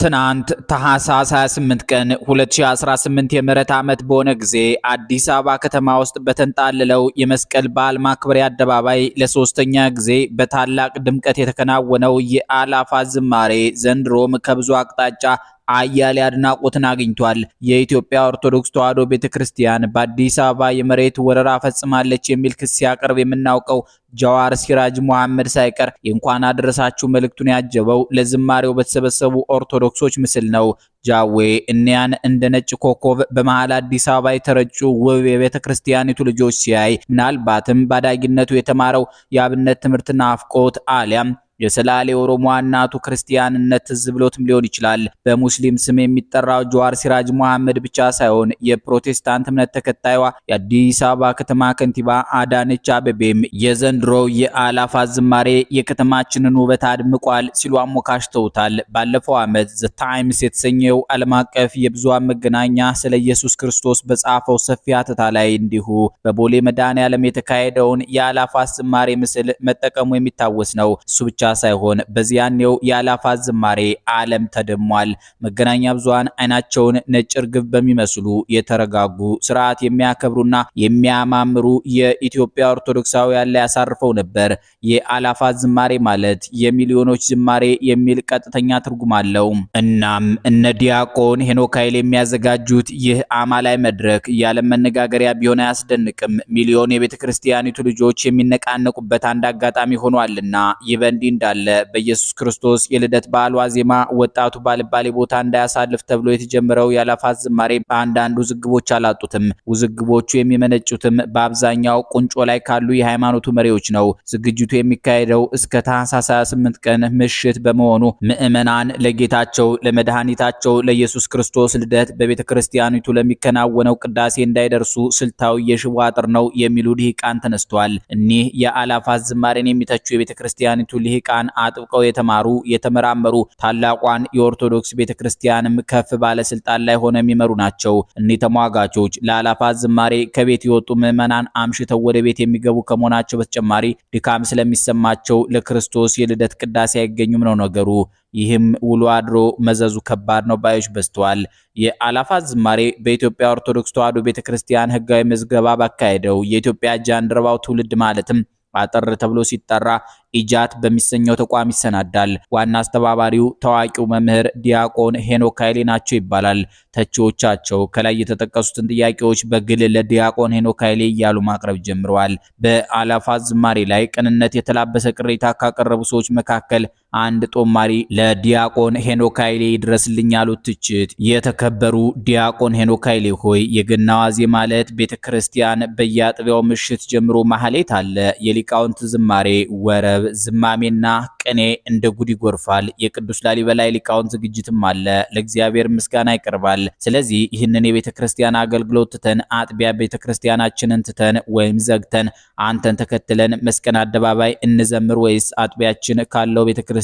ትናንት ታህሳስ 28 ቀን 2018 የምህረት ዓመት በሆነ ጊዜ አዲስ አበባ ከተማ ውስጥ በተንጣለለው የመስቀል በዓል ማክበሪያ አደባባይ ለሶስተኛ ጊዜ በታላቅ ድምቀት የተከናወነው የአእላፋት ዝማሬ ዘንድሮም ከብዙ አቅጣጫ አያሌ አድናቆትን አግኝቷል። የኢትዮጵያ ኦርቶዶክስ ተዋሕዶ ቤተክርስቲያን በአዲስ አበባ የመሬት ወረራ ፈጽማለች የሚል ክስ ሲያቀርብ የምናውቀው ጃዋር ሲራጅ መሐመድ ሳይቀር የእንኳን አደረሳችሁ መልእክቱን ያጀበው ለዝማሬው በተሰበሰቡ ኦርቶዶክሶች ምስል ነው። ጃዌ እኒያን እንደ ነጭ ኮከብ በመሃል አዲስ አበባ የተረጩ ውብ የቤተክርስቲያኒቱ ልጆች ሲያይ ምናልባትም ባዳጊነቱ የተማረው የአብነት ትምህርትና አፍቆት አሊያም የሰላሌ ኦሮሞ እናቱ ክርስቲያንነት ትዝ ብሎትም ሊሆን ይችላል። በሙስሊም ስም የሚጠራው ጃዋር ሲራጅ መሐመድ ብቻ ሳይሆን የፕሮቴስታንት እምነት ተከታይዋ የአዲስ አበባ ከተማ ከንቲባ አዳነች አቤቤም የዘንድሮው የአእላፋት ዝማሬ የከተማችንን ውበት አድምቋል ሲሉ አሞካሽተውታል። ባለፈው ዓመት ዘ ታይምስ የተሰኘው ዓለም አቀፍ የብዙሃን መገናኛ ስለ ኢየሱስ ክርስቶስ በጻፈው ሰፊ ሐተታ ላይ እንዲሁ በቦሌ መድኃኔዓለም የተካሄደውን የአእላፋት ዝማሬ ምስል መጠቀሙ የሚታወስ ነው። እሱ ብቻ ሳይሆን በዚያኔው የአእላፋት ዝማሬ ዓለም ተደሟል። መገናኛ ብዙሃን አይናቸውን ነጭ ርግብ በሚመስሉ የተረጋጉ ስርዓት የሚያከብሩና የሚያማምሩ የኢትዮጵያ ኦርቶዶክሳውያን ላይ ያሳርፈው ነበር። የአእላፋት ዝማሬ ማለት የሚሊዮኖች ዝማሬ የሚል ቀጥተኛ ትርጉም አለው። እናም እነ ዲያቆን ሄኖክ ኃይሌ የሚያዘጋጁት ይህ አማላይ መድረክ የዓለም መነጋገሪያ ቢሆን አያስደንቅም። ሚሊዮን የቤተክርስቲያኒቱ ልጆች የሚነቃነቁበት አንድ አጋጣሚ ሆኗልና ይበንዲ እንዳለ በኢየሱስ ክርስቶስ የልደት በዓል ዋዜማ ወጣቱ ባልባሌ ቦታ እንዳያሳልፍ ተብሎ የተጀመረው የአእላፋት ዝማሬ አንዳንድ ውዝግቦች አላጡትም። ውዝግቦቹ የሚመነጩትም በአብዛኛው ቁንጮ ላይ ካሉ የሃይማኖቱ መሪዎች ነው። ዝግጅቱ የሚካሄደው እስከ ታህሳስ 28 ቀን ምሽት በመሆኑ ምዕመናን ለጌታቸው ለመድኃኒታቸው ለኢየሱስ ክርስቶስ ልደት በቤተክርስቲያኒቱ ለሚከናወነው ቅዳሴ እንዳይደርሱ ስልታዊ የሽቦ አጥር ነው የሚሉ ልሂቃን ተነስተዋል። እኒህ የአእላፋት ዝማሬን የሚተቹ የቤተክርስቲያኒቱ ልሂቃን አጥብቀው የተማሩ የተመራመሩ ታላቋን የኦርቶዶክስ ቤተክርስቲያንም ከፍ ባለ ስልጣን ላይ ሆነው የሚመሩ ናቸው። እኒህ ተሟጋቾች ለአእላፋት ዝማሬ ከቤት የወጡ ምዕመናን አምሽተው ወደ ቤት የሚገቡ ከመሆናቸው በተጨማሪ ድካም ስለሚሰማቸው ለክርስቶስ የልደት ቅዳሴ አይገኙም ነው ነገሩ። ይህም ውሎ አድሮ መዘዙ ከባድ ነው ባዮች በዝተዋል። የአእላፋት ዝማሬ በኢትዮጵያ ኦርቶዶክስ ተዋሕዶ ቤተክርስቲያን ሕጋዊ ምዝገባ ባካሄደው የኢትዮጵያ ጃንደረባው ትውልድ ማለትም አጠር ተብሎ ሲጠራ ኢጃት በሚሰኘው ተቋም ይሰናዳል። ዋና አስተባባሪው ታዋቂው መምህር ዲያቆን ሄኖክ ኃይሌ ናቸው ይባላል። ተቺዎቻቸው ከላይ የተጠቀሱትን ጥያቄዎች በግል ለዲያቆን ሄኖክ ኃይሌ እያሉ ማቅረብ ጀምረዋል። በአእላፋት ዝማሬ ላይ ቅንነት የተላበሰ ቅሬታ ካቀረቡ ሰዎች መካከል አንድ ጦማሪ ለዲያቆን ሄኖክ ኃይሌ ይድረስልኝ ያሉት ትችት የተከበሩ ዲያቆን ሄኖክ ኃይሌ ሆይ የገና ዋዜማ ዕለት ቤተክርስቲያን በየአጥቢያው ምሽት ጀምሮ ማህሌት አለ። የሊቃውንት ዝማሬ ወረብ ዝማሜና ቅኔ እንደ ጉድ ይጎርፋል። የቅዱስ ላሊበላ ሊቃውንት ዝግጅትም አለ። ለእግዚአብሔር ምስጋና ይቀርባል። ስለዚህ ይህንን የቤተክርስቲያን አገልግሎት ትተን አጥቢያ ቤተክርስቲያናችንን ትተን ወይም ዘግተን አንተን ተከትለን መስቀል አደባባይ እንዘምር ወይስ አጥቢያችን ካለው ቤተክርስቲያን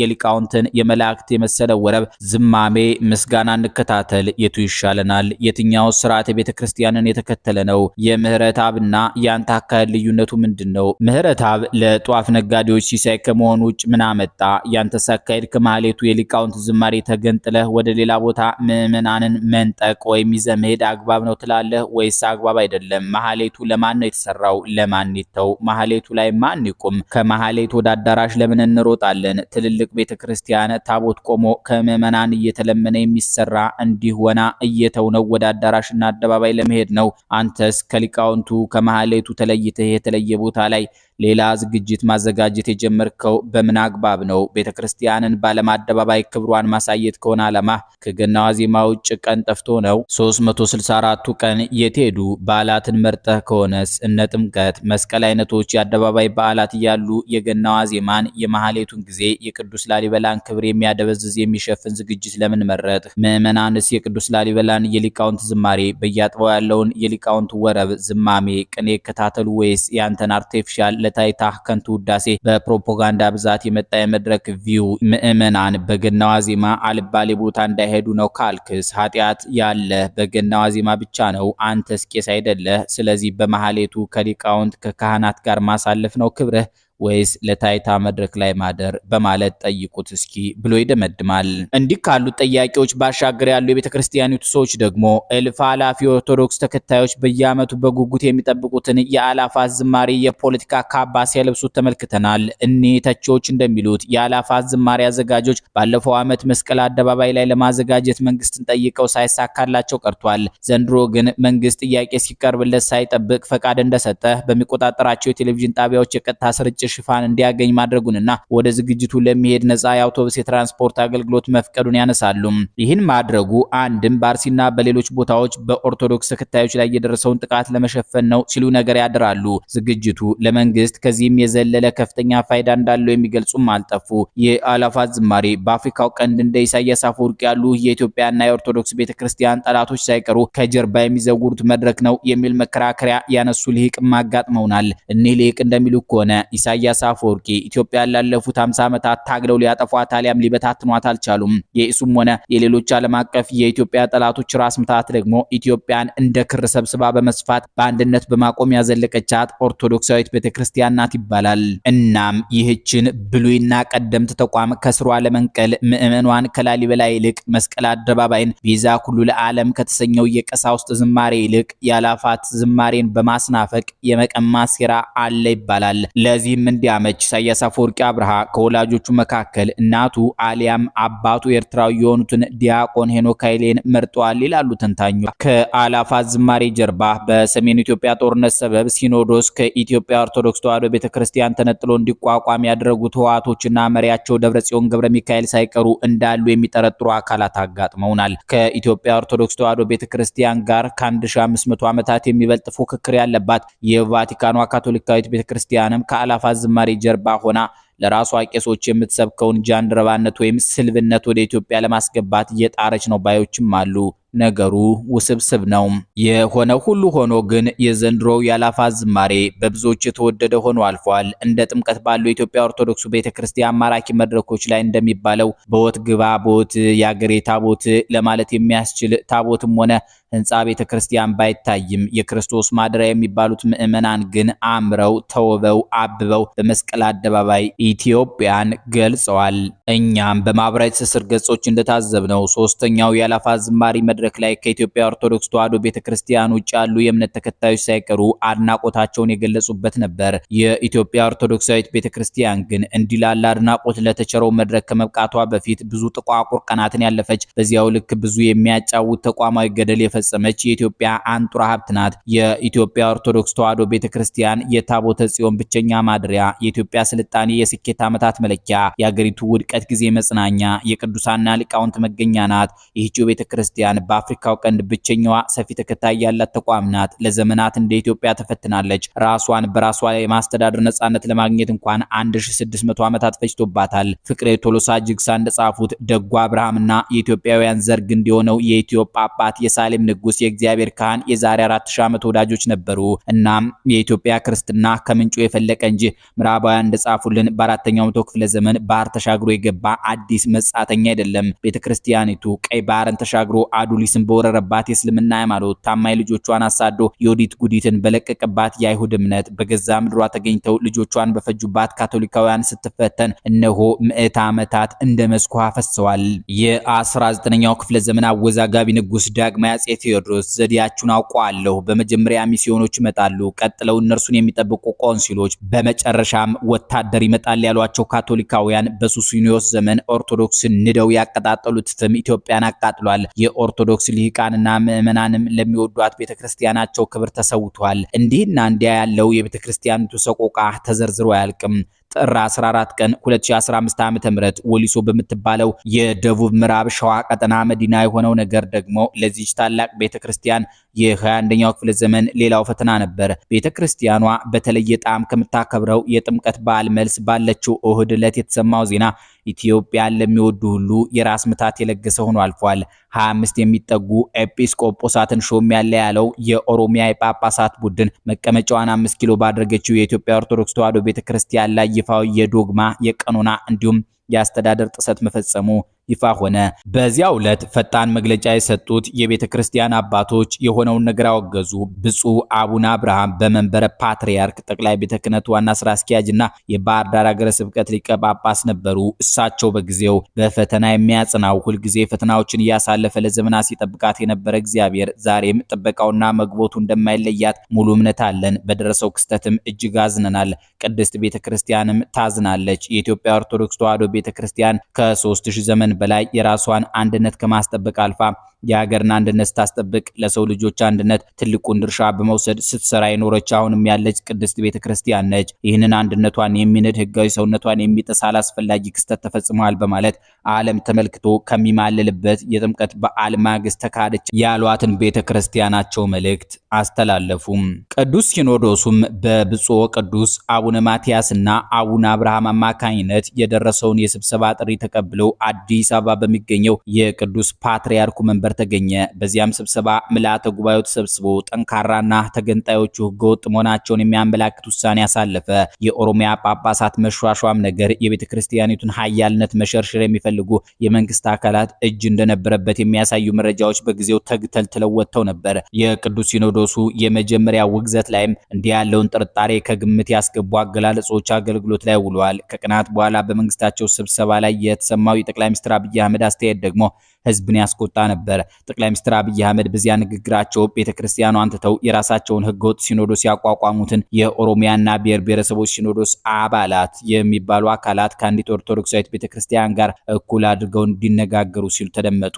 የሊቃውንትን የመላእክት የመሰለ ወረብ ዝማሜ ምስጋና እንከታተል? የቱ ይሻለናል? የትኛው ስርዓተ ቤተክርስቲያንን የተከተለ ነው? የምህረት አብና ያንተ አካሄድ ልዩነቱ ምንድነው? ምህረት አብ ለጧፍ ነጋዴዎች ሲሳይ ከመሆኑ ውጭ ምን አመጣ? ያንተ አካሄድ ከማህሌቱ የሊቃውንት ዝማሬ ተገንጥለህ ወደ ሌላ ቦታ ምዕመናንን መንጠቅ ወይም ይዘህ መሄድ አግባብ ነው ትላለህ ወይስ አግባብ አይደለም? ማህሌቱ ለማን ነው የተሰራው? ለማን ይተው? ማህሌቱ ላይ ማን ይቁም? ከማህሌቱ ወደ አዳራሽ ለምን እንሮጣለን? ትልልቅ ቤተክርስቲያን ታቦት ቆሞ ከምዕመናን እየተለመነ የሚሰራ እንዲህ ወና እየተውነው ወደ አዳራሽና አደባባይ ለመሄድ ነው። አንተስ ከሊቃውንቱ ከማህሌቱ ተለይተህ የተለየ ቦታ ላይ ሌላ ዝግጅት ማዘጋጀት የጀመርከው በምን አግባብ ነው? ቤተክርስቲያንን ባለም አደባባይ ክብሯን ማሳየት ከሆነ ዓላማ ከገና ዋዜማ ውጭ ቀን ጠፍቶ ነው? 364ቱ ቀን የት ሄዱ? በዓላትን መርጠህ ከሆነስ እነ ጥምቀት፣ መስቀል አይነቶች የአደባባይ በዓላት እያሉ የገና ዋዜማን የማህሌቱን ጊዜ የቅዱስ ላሊበላን ክብር የሚያደበዝዝ የሚሸፍን ዝግጅት ለምን መረጥ? ምዕመናንስ የቅዱስ ላሊበላን የሊቃውንት ዝማሬ በየአጥባው ያለውን የሊቃውንት ወረብ ዝማሜ ቅኔ ከታተሉ ወይስ ያንተን አርቲፊሻል ለታይታ ከንቱ ውዳሴ በፕሮፓጋንዳ ብዛት የመጣ የመድረክ ቪው ምዕመናን በገና ዋዜማ አልባሌ ቦታ እንዳይሄዱ ነው ካልክስ ኃጢአት ያለ በገና ዋዜማ ብቻ ነው። አንተስ ቄስ አይደለህ። ስለዚህ በማህሌቱ ከሊቃውንት ከካህናት ጋር ማሳለፍ ነው ክብርህ ወይስ ለታይታ መድረክ ላይ ማደር በማለት ጠይቁት እስኪ ብሎ ይደመድማል። እንዲህ ካሉት ጥያቄዎች ባሻገር ያሉ የቤተክርስቲያኒቱ ሰዎች ደግሞ እልፍ አላፊ ኦርቶዶክስ ተከታዮች በየዓመቱ በጉጉት የሚጠብቁትን የአላፋት ዝማሬ የፖለቲካ ካባ ሲያለብሱት ተመልክተናል። እኒህ ተቺዎች እንደሚሉት የአላፋት ዝማሬ አዘጋጆች ባለፈው ዓመት መስቀል አደባባይ ላይ ለማዘጋጀት መንግስትን ጠይቀው ሳይሳካላቸው ቀርቷል። ዘንድሮ ግን መንግስት ጥያቄ ሲቀርብለት ሳይጠብቅ ፈቃድ እንደሰጠ በሚቆጣጠራቸው የቴሌቪዥን ጣቢያዎች የቀጥታ ስርጭት ሽፋን እንዲያገኝ ማድረጉንና ወደ ዝግጅቱ ለሚሄድ ነፃ የአውቶቡስ የትራንስፖርት አገልግሎት መፍቀዱን ያነሳሉ። ይህን ማድረጉ አንድም በአርሲና በሌሎች ቦታዎች በኦርቶዶክስ ተከታዮች ላይ የደረሰውን ጥቃት ለመሸፈን ነው ሲሉ ነገር ያድራሉ። ዝግጅቱ ለመንግስት ከዚህም የዘለለ ከፍተኛ ፋይዳ እንዳለው የሚገልጹም አልጠፉ። የአላፋት ዝማሬ በአፍሪካው ቀንድ እንደ ኢሳያስ አፈወርቂ ያሉ የኢትዮጵያና የኦርቶዶክስ ቤተክርስቲያን ጠላቶች ሳይቀሩ ከጀርባ የሚዘውሩት መድረክ ነው የሚል መከራከሪያ ያነሱ ልሂቅም አጋጥመውናል። እኒህ ልሂቅ እንደሚሉ ከሆነ ኢሳያስ አፈወርቂ ኢትዮጵያን ላለፉት 50 ዓመታት ታግለው ሊያጠፏት አሊያም ሊበታትኗት አልቻሉም። የኢሱም ሆነ የሌሎች ዓለም አቀፍ የኢትዮጵያ ጠላቶች ራስ ምታት ደግሞ ኢትዮጵያን እንደ ክር ሰብስባ በመስፋት በአንድነት በማቆም ያዘለቀቻት ኦርቶዶክሳዊት ቤተክርስቲያን ናት ይባላል። እናም ይህችን ብሉይና ቀደምት ተቋም ከስሯ ለመንቀል ምዕመኗን ከላሊበላ ይልቅ መስቀል አደባባይን ቤዛ ኩሉ ለዓለም ከተሰኘው የቀሳውስት ዝማሬ ይልቅ የአላፋት ዝማሬን በማስናፈቅ የመቀማት ሴራ አለ ይባላል። ለዚህም እንዲያመች ኢሳያስ አፈወርቂ አብርሃ ከወላጆቹ መካከል እናቱ አሊያም አባቱ ኤርትራዊ የሆኑትን ዲያቆን ሄኖክ ኃይሌን መርጧል ይላሉ ተንታኙ። ከአላፋት ዝማሬ ጀርባ በሰሜን ኢትዮጵያ ጦርነት ሰበብ ሲኖዶስ ከኢትዮጵያ ኦርቶዶክስ ተዋሕዶ ቤተክርስቲያን ተነጥሎ እንዲቋቋም ያደረጉት ህወሓቶችና መሪያቸው ደብረጽዮን ገብረ ሚካኤል ሳይቀሩ እንዳሉ የሚጠረጥሩ አካላት አጋጥመውናል። ከኢትዮጵያ ኦርቶዶክስ ተዋሕዶ ቤተክርስቲያን ጋር ከ1500 ዓመታት የሚበልጥ ፉክክር ያለባት የቫቲካኗ ካቶሊካዊት ቤተክርስቲያንም ከአላፋት ዝማሬ ጀርባ ሆና ለራሷ ቄሶች የምትሰብከውን ጃንደረባነት ወይም ስልብነት ወደ ኢትዮጵያ ለማስገባት እየጣረች ነው ባዮችም አሉ። ነገሩ ውስብስብ ነው። የሆነው ሁሉ ሆኖ ግን የዘንድሮው የአላፋት ዝማሬ በብዙዎች የተወደደ ሆኖ አልፏል። እንደ ጥምቀት ባሉ የኢትዮጵያ ኦርቶዶክስ ቤተክርስቲያን ማራኪ መድረኮች ላይ እንደሚባለው በወት ግባ ቦት የአገሬ ታቦት ለማለት የሚያስችል ታቦትም ሆነ ህንጻ ቤተክርስቲያን ባይታይም የክርስቶስ ማደሪያ የሚባሉት ምዕመናን ግን አምረው ተውበው አብበው በመስቀል አደባባይ ኢትዮጵያን ገልጸዋል። እኛም በማህበራዊ ትስስር ገጾች እንደታዘብነው ሶስተኛው የአላፋት ዝማሬ መድረክ ላይ ከኢትዮጵያ ኦርቶዶክስ ተዋሕዶ ቤተክርስቲያን ውጭ ያሉ የእምነት ተከታዮች ሳይቀሩ አድናቆታቸውን የገለጹበት ነበር። የኢትዮጵያ ኦርቶዶክሳዊት ቤተክርስቲያን ግን እንዲህ ላለ አድናቆት ለተቸረው መድረክ ከመብቃቷ በፊት ብዙ ጥቋቁር ቀናትን ያለፈች በዚያው ልክ ብዙ የሚያጫውት ተቋማዊ ገደል የፈጸመች የኢትዮጵያ አንጡራ ሀብት ናት። የኢትዮጵያ ኦርቶዶክስ ተዋሕዶ ቤተክርስቲያን የታቦተ ጽዮን ብቸኛ ማደሪያ፣ የኢትዮጵያ ስልጣኔ የስኬት ዓመታት መለኪያ፣ የአገሪቱ ውድቀት ጊዜ መጽናኛ፣ የቅዱሳንና ሊቃውንት መገኛ ናት። ይህችው ቤተክርስቲያን በአፍሪካው ቀንድ ብቸኛዋ ሰፊ ተከታይ ያላት ተቋም ናት። ለዘመናት እንደ ኢትዮጵያ ተፈትናለች። ራሷን በራሷ የማስተዳደር ነጻነት ለማግኘት እንኳን 1600 ዓመታት ፈጅቶባታል። ፍቅሬ ቶሎሳ ጅግሳ እንደጻፉት ደጓ አብርሃምና የኢትዮጵያውያን ዘርግ እንዲሆነው የኢትዮጵያ አባት የሳሌም ንጉስ የእግዚአብሔር ካህን የዛሬ 4000 ዓመት ወዳጆች ነበሩ። እናም የኢትዮጵያ ክርስትና ከምንጩ የፈለቀ እንጂ ምዕራባውያን እንደጻፉልን በአራተኛው መቶ ክፍለ ዘመን ባህር ተሻግሮ የገባ አዲስ መጻተኛ አይደለም። ቤተክርስቲያኒቱ ቀይ ባህርን ተሻግሮ አዱሊስን በወረረባት የእስልምና ሃይማኖት ታማኝ ልጆቿን አሳዶ የወዲት ጉዲትን በለቀቀባት የአይሁድ እምነት በገዛ ምድሯ ተገኝተው ልጆቿን በፈጁባት ካቶሊካውያን ስትፈተን እነሆ ምዕተ ዓመታት እንደ መስኩ ፈሰዋል። የ19ኛው ክፍለ ዘመን አወዛጋቢ ንጉስ ዳግማዊ አፄ ቴዎድሮስ ዘዴያቸውን አውቀዋለሁ። በመጀመሪያ ሚስዮኖች ይመጣሉ፣ ቀጥለው እነርሱን የሚጠብቁ ቆንሲሎች፣ በመጨረሻም ወታደር ይመጣል ያሏቸው ካቶሊካውያን በሱስኒዮስ ዘመን ኦርቶዶክስን ንደው ያቀጣጠሉት ፍም ኢትዮጵያን አቃጥሏል። የኦርቶዶክስ ልሂቃንና ምዕመናንም ለሚወዷት ቤተክርስቲያናቸው ክብር ተሰውቷል። እንዲህና እንዲያ ያለው የቤተክርስቲያኒቱ ሰቆቃ ተዘርዝሮ አያልቅም። ጥር 14 ቀን 2015 ዓ.ም ወሊሶ በምትባለው የደቡብ ምዕራብ ሸዋ ቀጠና መዲና የሆነው ነገር ደግሞ ለዚች ታላቅ ቤተክርስቲያን የ21ኛው ክፍለ ዘመን ሌላው ፈተና ነበር። ቤተክርስቲያኗ በተለየ ጣዕም ከምታከብረው የጥምቀት በዓል መልስ ባለችው እሁድ ዕለት የተሰማው ዜና ኢትዮጵያን ለሚወዱ ሁሉ የራስ ምታት የለገሰ ሆኖ አልፏል። 25 የሚጠጉ ኤጲስቆጶሳትን ሾም ያለው የኦሮሚያ የጳጳሳት ቡድን መቀመጫዋን 5 ኪሎ ባደረገችው የኢትዮጵያ ኦርቶዶክስ ተዋሕዶ ቤተክርስቲያን ላይ ይፋዊ የዶግማ የቀኖና እንዲሁም የአስተዳደር ጥሰት መፈጸሙ ይፋ ሆነ። በዚያው ዕለት ፈጣን መግለጫ የሰጡት የቤተ ክርስቲያን አባቶች የሆነውን ነገር አወገዙ። ብፁዕ አቡነ አብርሃም በመንበረ ፓትርያርክ ጠቅላይ ቤተ ክህነት ዋና ስራ አስኪያጅና የባህር ዳር ሀገረ ስብከት ሊቀ ጳጳስ ነበሩ። እሳቸው በጊዜው በፈተና የሚያጽናው ሁልጊዜ ፈተናዎችን እያሳለፈ ለዘመናት ሲጠብቃት የነበረ እግዚአብሔር ዛሬም ጥበቃውና መግቦቱ እንደማይለያት ሙሉ እምነት አለን። በደረሰው ክስተትም እጅግ አዝነናል። ቅድስት ቤተ ክርስቲያንም ታዝናለች። የኢትዮጵያ ኦርቶዶክስ ተዋሕዶ ቤተ ክርስቲያን ከ3000 ዘመን በላይ የራሷን አንድነት ከማስጠበቅ አልፋ የሀገርን አንድነት ስታስጠብቅ ለሰው ልጆች አንድነት ትልቁን ድርሻ በመውሰድ ስትሰራ የኖረች አሁንም ያለች ቅድስት ቤተ ክርስቲያን ነች። ይህንን አንድነቷን የሚንድ ህጋዊ ሰውነቷን የሚጥስ አላስፈላጊ ክስተት ተፈጽሟል በማለት ዓለም ተመልክቶ ከሚማልልበት የጥምቀት በዓል ማግስት ተካደች ያሏትን ቤተ ክርስቲያናቸው መልእክት አስተላለፉም። ቅዱስ ሲኖዶሱም በብፁዕ ቅዱስ አቡነ ማትያስና አቡነ አብርሃም አማካኝነት የደረሰውን የስብሰባ ጥሪ ተቀብለው አዲስ አበባ በሚገኘው የቅዱስ ፓትርያርኩ መንበር ተገኘ። በዚያም ስብሰባ ምልዓተ ጉባኤው ተሰብስቦ ጠንካራና ተገንጣዮቹ ህገወጥ መሆናቸውን የሚያመላክት ውሳኔ ያሳለፈ። የኦሮሚያ ጳጳሳት መሿሿም ነገር የቤተ ክርስቲያኒቱን ኃያልነት መሸርሸር የሚፈልጉ የመንግስት አካላት እጅ እንደነበረበት የሚያሳዩ መረጃዎች በጊዜው ተግተልትለው ወጥተው ነበር። የቅዱስ ሲኖዶሱ የመጀመሪያ ውግዘት ላይም እንዲህ ያለውን ጥርጣሬ ከግምት ያስገቡ አገላለጾች አገልግሎት ላይ ውለዋል። ከቀናት በኋላ በመንግስታቸው ስብሰባ ላይ የተሰማው የጠቅላይ ሚኒስትር አብይ አህመድ አስተያየት ደግሞ ህዝብን ያስቆጣ ነበር። ጠቅላይ ሚኒስትር አብይ አህመድ በዚያ ንግግራቸው ቤተክርስቲያኗን ትተው የራሳቸውን ህገወጥ ሲኖዶስ ያቋቋሙትን የኦሮሚያና ብሔር ብሔረሰቦች ሲኖዶስ አባላት የሚባሉ አካላት ከአንዲት ኦርቶዶክሳዊት ቤተክርስቲያን ጋር እኩል አድርገው እንዲነጋገሩ ሲሉ ተደመጡ።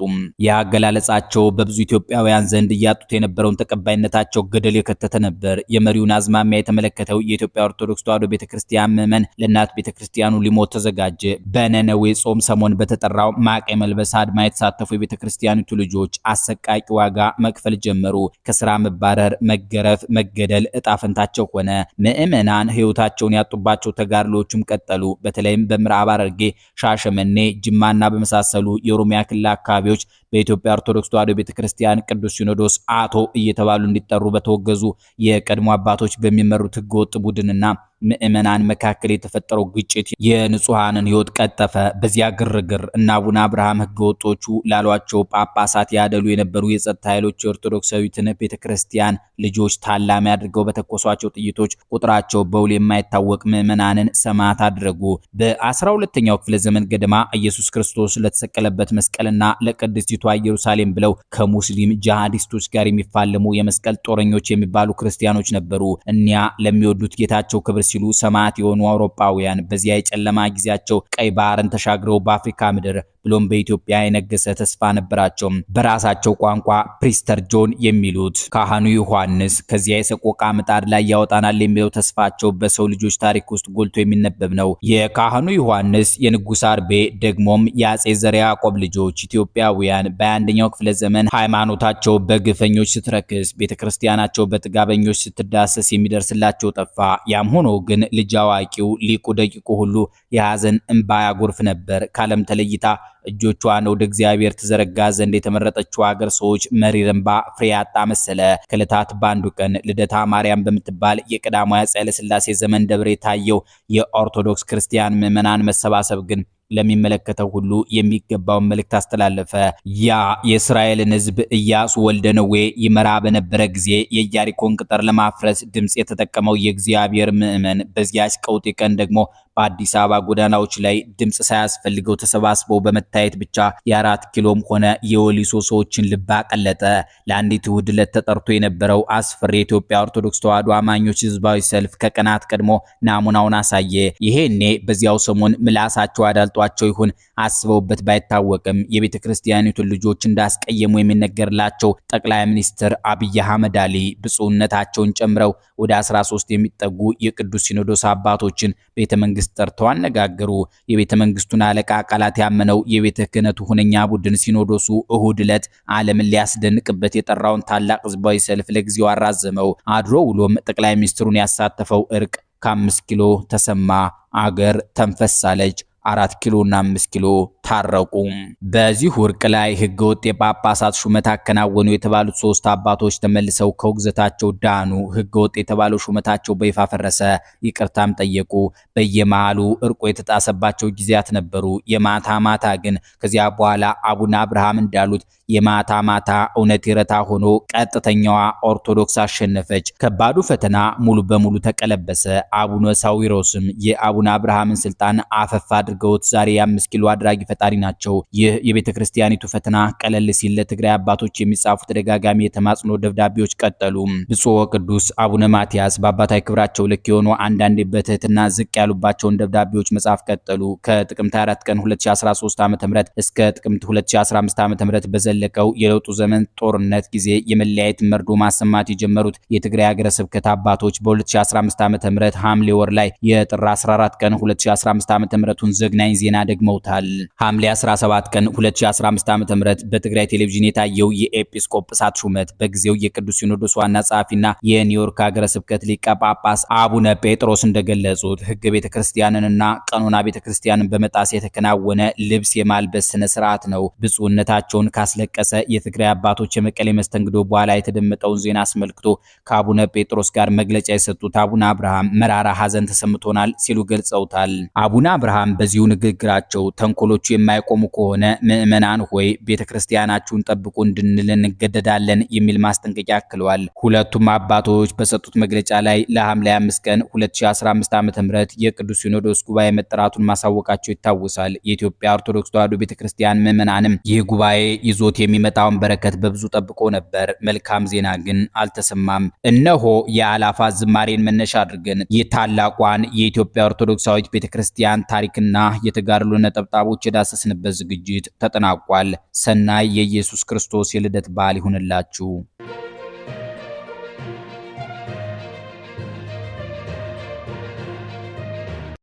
ያገላለጻቸው በብዙ ኢትዮጵያውያን ዘንድ እያጡት የነበረውን ተቀባይነታቸው ገደል የከተተ ነበር። የመሪውን አዝማሚያ የተመለከተው የኢትዮጵያ ኦርቶዶክስ ተዋሕዶ ቤተክርስቲያን ምዕመን ለእናት ቤተክርስቲያኑ ሊሞት ተዘጋጀ። በነነዌ ጾም ሰሞን በተጠራው ማቅ የመልበስ አድማ የተሳተፉ የቤተክርስቲያኒቱ ልጆች አሰቃቂ ዋጋ መክፈል ጀመሩ። ከስራ መባረር፣ መገረፍ፣ መገደል እጣ ፈንታቸው ሆነ። ምዕመናን ህይወታቸውን ያጡባቸው ተጋድሎዎችም ቀጠሉ። በተለይም በምዕራብ ሐረርጌ፣ ሻሸመኔ፣ ጅማና በመሳሰሉ የኦሮሚያ ክልል አካባቢዎች በኢትዮጵያ ኦርቶዶክስ ተዋሕዶ ቤተክርስቲያን ቅዱስ ሲኖዶስ አቶ እየተባሉ እንዲጠሩ በተወገዙ የቀድሞ አባቶች በሚመሩት ህገወጥ ቡድንና ምዕመናን መካከል የተፈጠረው ግጭት የንጹሃንን ህይወት ቀጠፈ። በዚያ ግርግር እና አቡነ አብርሃም ህገወጦቹ ላሏቸው ጳጳሳት ያደሉ የነበሩ የጸጥታ ኃይሎች የኦርቶዶክሳዊትን ቤተክርስቲያን ልጆች ታላሚ አድርገው በተኮሷቸው ጥይቶች ቁጥራቸው በውል የማይታወቅ ምዕመናንን ሰማዕት አድረጉ። በ12ኛው ክፍለ ዘመን ገደማ ኢየሱስ ክርስቶስ ለተሰቀለበት መስቀልና ለቅድስቲቷ ኢየሩሳሌም ብለው ከሙስሊም ጂሃዲስቶች ጋር የሚፋለሙ የመስቀል ጦረኞች የሚባሉ ክርስቲያኖች ነበሩ። እኒያ ለሚወዱት ጌታቸው ክብር ሲሉ ሰማዕት የሆኑ አውሮፓውያን በዚያ የጨለማ ጊዜያቸው ቀይ ባህርን ተሻግረው በአፍሪካ ምድር ብሎም በኢትዮጵያ የነገሰ ተስፋ ነበራቸው። በራሳቸው ቋንቋ ፕሪስተር ጆን የሚሉት ካህኑ ዮሐንስ ከዚያ የሰቆቃ ምጣድ ላይ ያወጣናል የሚለው ተስፋቸው በሰው ልጆች ታሪክ ውስጥ ጎልቶ የሚነበብ ነው። የካህኑ ዮሐንስ የንጉስ አርቤ ደግሞም የአጼ ዘርዓ ያዕቆብ ልጆች ኢትዮጵያውያን በ21ኛው ክፍለ ዘመን ሃይማኖታቸው በግፈኞች ስትረክስ፣ ቤተክርስቲያናቸው በጥጋበኞች ስትዳሰስ የሚደርስላቸው ጠፋ። ያም ሆኖ ግን ልጅ አዋቂው ሊቁ ደቂቁ ሁሉ የሐዘን እንባ ያጎርፍ ነበር። ካለም ተለይታ እጆቿን ወደ እግዚአብሔር ተዘረጋ ዘንድ የተመረጠችው ሀገር ሰዎች መሪር እንባ ፍሬ ያጣ መሰለ። ከዕለታት በአንዱ ቀን ልደታ ማርያም በምትባል የቀዳማዊ አፄ ኃይለ ሥላሴ ዘመን ደብር የታየው የኦርቶዶክስ ክርስቲያን ምዕመናን መሰባሰብ ግን ለሚመለከተው ሁሉ የሚገባውን መልእክት አስተላለፈ። ያ የእስራኤልን ሕዝብ ኢያሱ ወልደ ነዌ ይመራ በነበረ ጊዜ የኢያሪኮን ቅጥር ለማፍረስ ድምጽ የተጠቀመው የእግዚአብሔር ምዕመን በዚያች ቀውጢ ቀን ደግሞ በአዲስ አበባ ጎዳናዎች ላይ ድምጽ ሳያስፈልገው ተሰባስበው በመታየት ብቻ የ4 ኪሎም ሆነ የወሊሶ ሰዎችን ልብ አቀለጠ። ለአንዲት እሁድ ዕለት ተጠርቶ የነበረው አስፈሪ የኢትዮጵያ ኦርቶዶክስ ተዋሕዶ አማኞች ህዝባዊ ሰልፍ ከቀናት ቀድሞ ናሙናውን አሳየ። ይሄኔ በዚያው ሰሞን ምላሳቸው አዳልጧቸው ይሁን አስበውበት ባይታወቅም የቤተ ክርስቲያኒቱን ልጆች እንዳስቀየሙ የሚነገርላቸው ጠቅላይ ሚኒስትር አብይ አህመድ አሊ ብፁዕነታቸውን ጨምረው ወደ 13 የሚጠጉ የቅዱስ ሲኖዶስ አባቶችን ቤተ መንግስት ጠርተው አነጋገሩ። የቤተ መንግስቱን አለቃ ቃላት ያመነው የቤተ ክህነቱ ሁነኛ ቡድን ሲኖዶሱ እሁድ ዕለት ዓለምን ሊያስደንቅበት የጠራውን ታላቅ ህዝባዊ ሰልፍ ለጊዜው አራዘመው። አድሮ ውሎም ጠቅላይ ሚኒስትሩን ያሳተፈው እርቅ ከ5 ኪሎ ተሰማ። አገር ተንፈሳለች። 4 ኪሎና 5 ኪሎ ታረቁ። በዚህ እርቅ ላይ ህገወጥ የጳጳሳት ሹመት አከናወኑ የተባሉት 3 አባቶች ተመልሰው ከውግዘታቸው ዳኑ። ህገወጥ የተባለው ሹመታቸው በይፋ ፈረሰ፣ ይቅርታም ጠየቁ። በየመሃሉ እርቆ የተጣሰባቸው ጊዜያት ነበሩ። የማታ ማታ ግን ከዚያ በኋላ አቡነ አብርሃም እንዳሉት የማታ ማታ እውነት ይረታ ሆኖ ቀጥተኛዋ ኦርቶዶክስ አሸነፈች። ከባዱ ፈተና ሙሉ በሙሉ ተቀለበሰ። አቡነ ሳዊሮስም የአቡነ አብርሃምን ስልጣን አፈፍ አድርገውት ዛሬ የ5 ኪሎ አድራጊ ፈጣሪ ናቸው። ይህ የቤተ ክርስቲያኒቱ ፈተና ቀለል ሲል ለትግራይ አባቶች የሚጻፉ ተደጋጋሚ የተማጽኖ ደብዳቤዎች ቀጠሉ። ብፁዕ ወቅዱስ አቡነ ማትያስ በአባታዊ ክብራቸው ልክ የሆኑ አንዳንዴ በትህትና ዝቅ ያሉባቸውን ደብዳቤዎች መጻፍ ቀጠሉ። ከጥቅምት 4 ቀን 2013 ዓ.ም እስከ ጥቅምት 2015 ዓ.ም በዘለቀው የለውጡ ዘመን ጦርነት ጊዜ የመለያየት መርዶ ማሰማት የጀመሩት የትግራይ ሀገረ ስብከት አባቶች በ2015 ዓ.ም ሐምሌ ወር ላይ የጥር 14 ቀን 2015 ዓ.ም ዘግናኝ ዜና ደግመውታል። ሐምሌ 17 ቀን 2015 ዓ.ም በትግራይ ቴሌቪዥን የታየው የኤጲስቆጶሳት ሹመት በጊዜው የቅዱስ ሲኖዶስ ዋና ጸሐፊና የኒውዮርክ ሀገረ ስብከት ሊቀ ጳጳስ አቡነ ጴጥሮስ እንደገለጹት ሕገ ቤተክርስቲያንንና ቀኖና ቤተክርስቲያንን በመጣስ የተከናወነ ልብስ የማልበስ ስነ ስርዓት ነው። ብፁዕነታቸውን ካስለቀሰ የትግራይ አባቶች የመቀሌ መስተንግዶ በኋላ የተደመጠውን ዜና አስመልክቶ ከአቡነ ጴጥሮስ ጋር መግለጫ የሰጡት አቡነ አብርሃም መራራ ሐዘን ተሰምቶናል ሲሉ ገልጸውታል። አቡነ አብርሃም በዚሁ ንግግራቸው ተንኮሎቹ የማይቆሙ ከሆነ ምዕመናን ሆይ ቤተክርስቲያናችሁን ጠብቁ እንድንል እንገደዳለን የሚል ማስጠንቀቂያ አክለዋል። ሁለቱም አባቶች በሰጡት መግለጫ ላይ ለሐምሌ 5 ቀን 2015 ዓ.ም የቅዱስ ሲኖዶስ ጉባኤ መጠራቱን ማሳወቃቸው ይታወሳል። የኢትዮጵያ ኦርቶዶክስ ተዋሕዶ ቤተክርስቲያን ምዕመናንም ይህ ጉባኤ ይዞት የሚመጣውን በረከት በብዙ ጠብቆ ነበር። መልካም ዜና ግን አልተሰማም። እነሆ የአላፋት ዝማሬን መነሻ አድርገን የታላቋን የኢትዮጵያ ኦርቶዶክሳዊት ቤተክርስቲያን ታሪክና የተጋድሎ ነጠብጣቦች የዳሰስንበት ዝግጅት ተጠናቋል። ሰናይ የኢየሱስ ክርስቶስ የልደት በዓል ይሁንላችሁ።